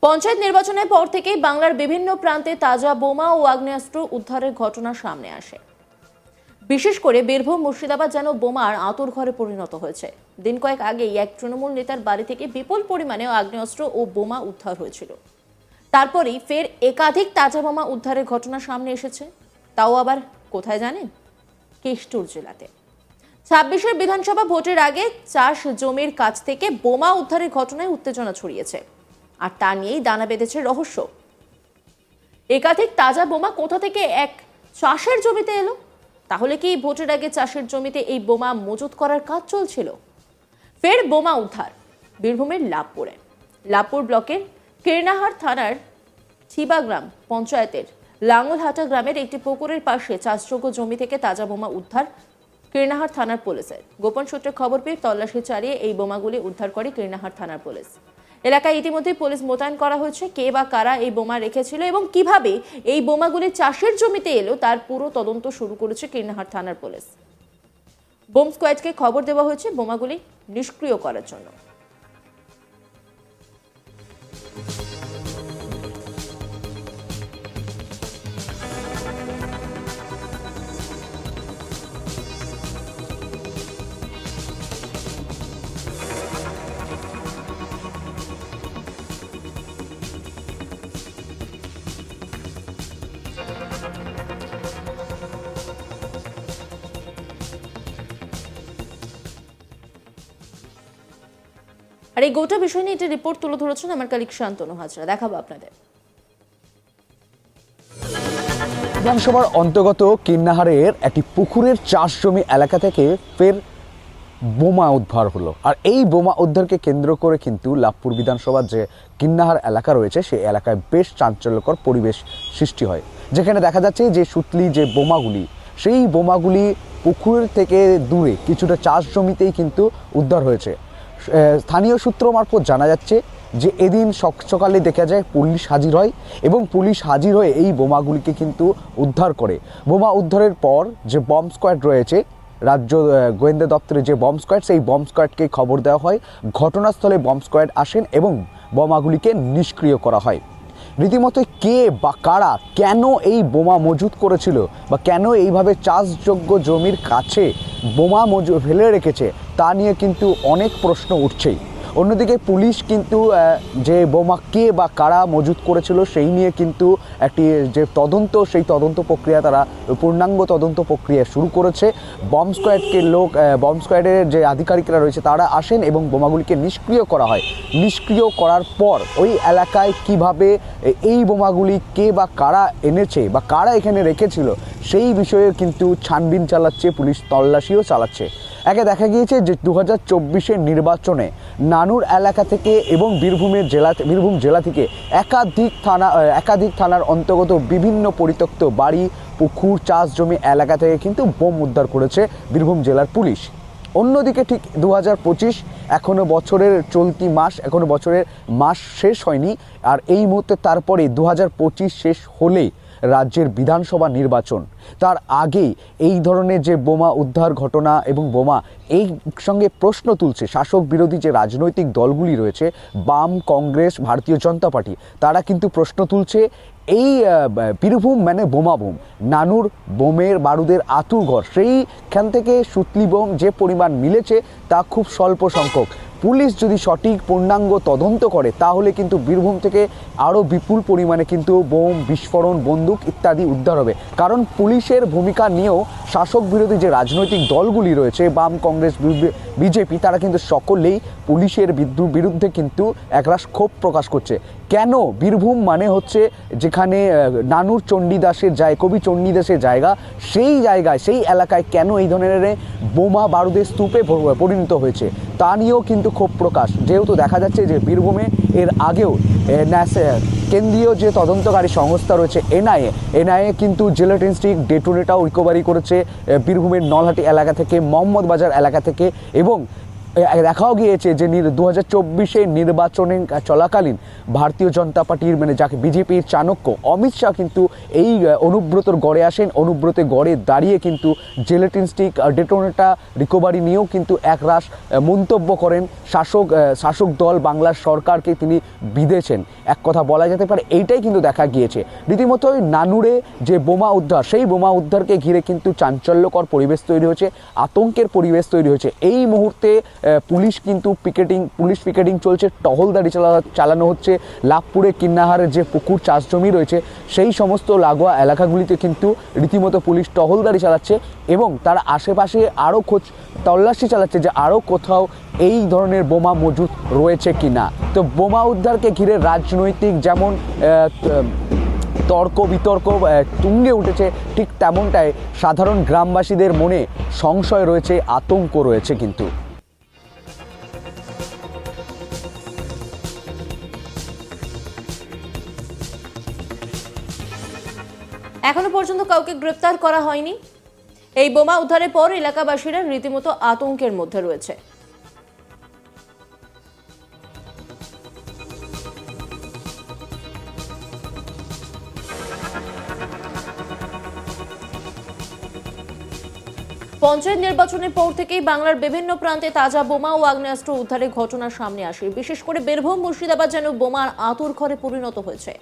পঞ্চায়েত নির্বাচনের পর থেকেই বাংলার বিভিন্ন প্রান্তে তাজা বোমা ও আগ্নেয়াস্ত্র উদ্ধারের ঘটনা সামনে আসে। বিশেষ করে বীরভূম মুর্শিদাবাদ যেন বোমার আঁতুড়ঘরে পরিণত হয়েছে। দিন কয়েক আগেই এক তৃণমূল নেতার বাড়ি থেকে বিপুল পরিমাণে আগ্নেয়াস্ত্র ও বোমা উদ্ধার হয়েছিল। তারপরেই ফের একাধিক তাজা বোমা উদ্ধারের ঘটনা সামনে এসেছে, তাও আবার কোথায় জানেন? কেষ্টুর জেলাতে 26-এর বিধানসভা ভোটের আগে চাষ জমির কাছ থেকে বোমা উদ্ধারের ঘটনায় উত্তেজনা ছড়িয়েছে, আর তা নিয়েই দানা বেঁধেছে রহস্য। একাধিক তাজা বোমা কোথা থেকে এক চাষের জমিতে এলো? তাহলে কি ভোটের আগে চাষের জমিতে এই বোমা মজুত করার কাজ চলছিল? ফের বোমা উদ্ধার বীরভূমের লাভপুর ব্লকের কীর্ণাহার থানার ছিবাগ্রাম পঞ্চায়েতের লাঙ্গলহাটা গ্রামের একটি পুকুরের পাশে চাষযোগ্য জমি থেকে তাজা বোমা উদ্ধার কীর্ণাহার থানার পুলিশের। গোপন সূত্রে খবর পেয়ে তল্লাশি চালিয়ে এই বোমাগুলি উদ্ধার করে কীর্ণাহার থানার পুলিশ। এলাকায় ইতিমধ্যে পুলিশ মোতায়েন করা হয়েছে। কে বা কারা এই বোমা রেখেছিল এবং কিভাবে এই বোমাগুলি চাষের জমিতে এলো তার পুরো তদন্ত শুরু করেছে কীর্ণাহার থানার পুলিশ। বোম স্কোয়াডকে খবর দেওয়া হয়েছে বোমাগুলি নিষ্ক্রিয় করার জন্য। আর এই গোটা বিষয় নিয়ে একটি রিপোর্ট তুলে ধরেছেন আমার কলিগ শান্তনু হাজরা। দেখাবো আপনাদের। বিধানসভার অন্তর্গত কীর্ণাহারের একটি পুকুরের চাষ জমি এলাকা থেকে ফের বোমা উদ্ধার হলো। আর এই বোমা উদ্ধারকে কেন্দ্র করে কিন্তু লাভপুর বিধানসভার যে কীর্ণাহার এলাকা রয়েছে সেই এলাকায় বেশ চাঞ্চল্যকর পরিবেশ সৃষ্টি হয়, যেখানে দেখা যাচ্ছে যে সুতলি যে বোমাগুলি, সেই বোমাগুলি পুকুরের থেকে দূরে কিছুটা চাষ জমিতেই কিন্তু উদ্ধার হয়েছে। স্থানীয় সূত্র মারফত জানা যাচ্ছে যে এদিন সকালে দেখা যায় পুলিশ হাজির হয় এবং পুলিশ হাজির হয়ে এই বোমাগুলিকে কিন্তু উদ্ধার করে। বোমা উদ্ধারের পর যে বম্ব স্কোয়াড রয়েছে, রাজ্য গোয়েন্দা দপ্তরের যে বম্ব স্কোয়াড, সেই বম্ব স্কোয়াডকে খবর দেওয়া হয়। ঘটনাস্থলে বম্ব স্কোয়াড আসেন এবং বোমাগুলিকে নিষ্ক্রিয় করা হয়। রীতিমতো কে বা কারা কেন এই বোমা মজুত করেছিল বা কেন এইভাবে চাষযোগ্য জমির কাছে বোমা ফেলে রেখেছে তা নিয়ে কিন্তু অনেক প্রশ্ন উঠছেই। অন্যদিকে পুলিশ কিন্তু যে বোমা কে বা কারা মজুত করেছিল সেই নিয়ে কিন্তু একটি যে তদন্ত, সেই তদন্ত প্রক্রিয়া তারা পূর্ণাঙ্গ তদন্ত প্রক্রিয়া শুরু করেছে। বম্ব স্কোয়াডের যে আধিকারিকরা রয়েছে তারা আসেন এবং বোমাগুলিকে নিষ্ক্রিয় করা হয়। নিষ্ক্রিয় করার পর ওই এলাকায় কিভাবে এই বোমাগুলি কে বা কারা এনেছে বা কারা এখানে রেখেছিল সেই বিষয়ে কিন্তু ছানবিন চালাচ্ছে পুলিশ, তল্লাশিও চালাচ্ছে। একে দেখা গিয়েছে যে 2024-এর নির্বাচনে নানুর এলাকা থেকে এবং বীরভূম জেলা থেকে একাধিক থানার অন্তর্গত বিভিন্ন পরিত্যক্ত বাড়ি, পুকুর, চাষ জমি এলাকা থেকে কিন্তু বোম উদ্ধার করেছে বীরভূম জেলার পুলিশ। অন্যদিকে ঠিক 2025 এখনো বছরের চলতি মাস, এখনো বছরের মাস শেষ হয়নি, আর এই মুহূর্তে তারপরে 2025 শেষ হলেই রাজ্যের বিধানসভা নির্বাচন। তার আগেই এই ধরনের যে বোমা উদ্ধার ঘটনা এবং বোমা, এই সঙ্গে প্রশ্ন তুলছে শাসক বিরোধী যে রাজনৈতিক দলগুলি রয়েছে, বাম, কংগ্রেস, ভারতীয় জনতা পার্টি, তারা কিন্তু প্রশ্ন তুলছে এই বীরভূম মানে বোম, নানুর বোমের বারুদের আঁতুড়ঘর, সেইখান থেকে সুতলি বোম যে পরিমাণ মিলেছে তা খুব স্বল্প সংখ্যক। পুলিশ যদি সঠিক পূর্ণাঙ্গ তদন্ত করে তাহলে কিন্তু বীরভূম থেকে আরও বিপুল পরিমাণে কিন্তু বোম, বিস্ফোরণ, বন্দুক ইত্যাদি উদ্ধার হবে। কারণ পুলিশের ভূমিকা নিয়েও শাসক বিরোধী যে রাজনৈতিক দলগুলি রয়েছে, বাম, কংগ্রেস, বিজেপি, তারা কিন্তু সকলেই পুলিশের বিরুদ্ধে কিন্তু একরাশ ক্ষোভ প্রকাশ করছে। কেন বীরভূম মানে হচ্ছে যেখানে নানুর চণ্ডীদাসের কবি চণ্ডীদাসের জায়গা, সেই জায়গায়, সেই এলাকায় কেন এই ধরনের বোমা বারুদের স্তূপে পরিণত হয়েছে তা নিয়েও কিন্তু ক্ষোভ প্রকাশ। যেহেতু দেখা যাচ্ছে যে বীরভূমে এর আগেও কেন্দ্রীয় যে তদন্তকারী সংস্থা রয়েছে এনআইএ কিন্তু জেলেটিন স্টিক, ডেটোনেটাও রিকভারি করেছে বীরভূমের নলহাটি এলাকা থেকে, মোহাম্মদ বাজার এলাকা থেকে, এবং দেখাও গিয়েছে যে 2024 নির্বাচনে চলাকালীন ভারতীয় জনতা পার্টির মানে যাকে বিজেপির চাণক্য অমিত শাহ কিন্তু এই অনুব্রতর গড়ে আসেন। অনুব্রতের গড়ে দাঁড়িয়ে কিন্তু জেলেটিন স্টিক ডেটোনেটা রিকভারি নিয়েও কিন্তু একরাশ মন্তব্য করেন। শাসক দল বাংলার সরকারকে তিনি বিঁধেছেন, এক কথা বলা যেতে পারে। এইটাই কিন্তু দেখা গিয়েছে রীতিমতোই নানুরে যে বোমা উদ্ধার, সেই বোমা উদ্ধারকে ঘিরে কিন্তু চাঞ্চল্যকর পরিবেশ তৈরি হয়েছে, আতঙ্কের পরিবেশ তৈরি হয়েছে। এই মুহূর্তে পুলিশ কিন্তু পিকেটিং চলছে, টহলদারি চালানো হচ্ছে। লাভপুরে কিন্নাহারের যে পুকুর চাষ জমি রয়েছে সেই সমস্ত লাগোয়া এলাকাগুলিতে কিন্তু রীতিমতো পুলিশ টহলদারি চালাচ্ছে এবং তার আশেপাশে আরও তল্লাশি চালাচ্ছে যে আরও কোথাও এই ধরনের বোমা মজুদ রয়েছে কিনা। তো বোমা উদ্ধারকে ঘিরে রাজনৈতিক যেমন তর্ক বিতর্ক তুঙ্গে উঠেছে, ঠিক তেমনটাই সাধারণ গ্রামবাসীদের মনে সংশয় রয়েছে, আতঙ্ক রয়েছে। কিন্তু এখনো পর্যন্ত কাউকে গ্রেপ্তার করা হয়নি। এই বোমা উদ্ধারের পর এলাকাবাসীরা রীতিমতো আতঙ্কের মধ্যে রয়েছে। পঞ্চায়েত নির্বাচনের পর থেকেই বাংলার বিভিন্ন প্রান্তে তাজা বোমা ও আগ্নেয়াস্ত্র উদ্ধারের ঘটনা সামনে আসে। বিশেষ করে বীরভূম মুর্শিদাবাদ যেন বোমার আঁতুড়ঘরে পরিণত হয়েছে।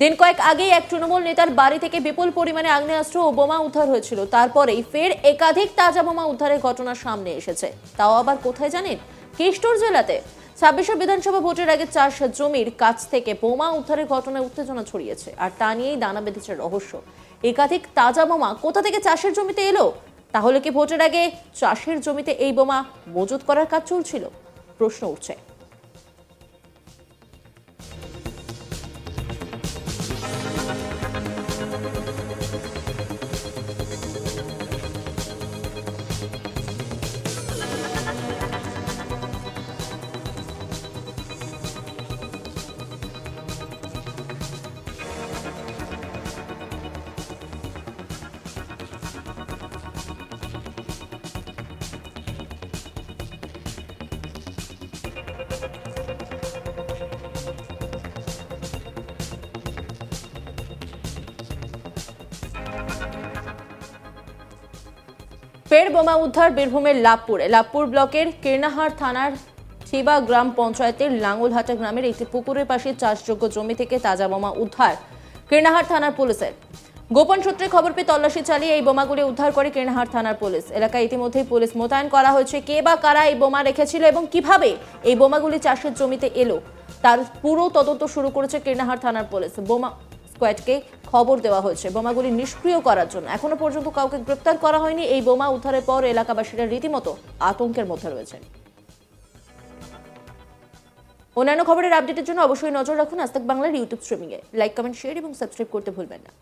দিন কয়েক আগেই এক তৃণমূল নেতার বাড়ি থেকে বিপুল পরিমাণে আগ্নেয়াস্ত্র ও বোমা উদ্ধার হয়েছিল। তারপরেই ফের একাধিক তাজা বোমা উদ্ধারের ঘটনা সামনে এসেছে। তাও আবার কোথায় জানেন? কেষ্টর জেলাতে 26 বিধানসভা ভোটের আগে চাষ জমির কাছ থেকে বোমা উদ্ধারের ঘটনায় উত্তেজনা ছড়িয়েছে। আর তা নিয়েই দানা বেঁধেছে রহস্য। একাধিক তাজা বোমা কোথা থেকে চাষের জমিতে এলো? তাহলে কি ভোটের আগে চাষের জমিতে এই বোমা মজুত করার কাজ চলছিল? প্রশ্ন উঠছে। ফের বোমা উদ্ধার বীরভূমের লাভপুর ব্লকের কীর্ণাহার থানার ঠিবা গ্রাম পঞ্চায়েতের লাঙ্গলহাটা গ্রামের একটি পুকুরের পাশে চাষযোগ্য জমি থেকে তাজা বোমা উদ্ধার কীর্ণাহার থানার পুলিশের। গোপন সূত্রে খবর পেয়ে তল্লাশি চালিয়ে এই বোমাগুলি উদ্ধার করে কীর্ণাহার থানার পুলিশ। এলাকায় ইতিমধ্যেই পুলিশ মোতায়েন করা হয়েছে। কে বা কারা এই বোমা রেখেছিল এবং কিভাবে এই বোমাগুলি চাষের জমিতে এলো তার পুরো তদন্ত শুরু করেছে কীর্ণাহার থানার পুলিশ। বোমা স্কোয়াডকে খবর দেওয়া হয়েছে বোমাগুলি নিষ্ক্রিয় করার জন্য। এখনো পর্যন্ত কাউকে গ্রেপ্তার করা হয়নি। এই বোমা উদ্ধারের পর এলাকাবাসীরা রীতিমতো আতঙ্কের মধ্যে রয়েছেন। অন্যান্য খবরের আপডেটের জন্য অবশ্যই নজর রাখুন আজ তাক বাংলার ইউটিউব স্ট্রিমিংয়ে। লাইক, কমেন্ট, শেয়ার এবং সাবস্ক্রাইব করতে ভুলবেন না।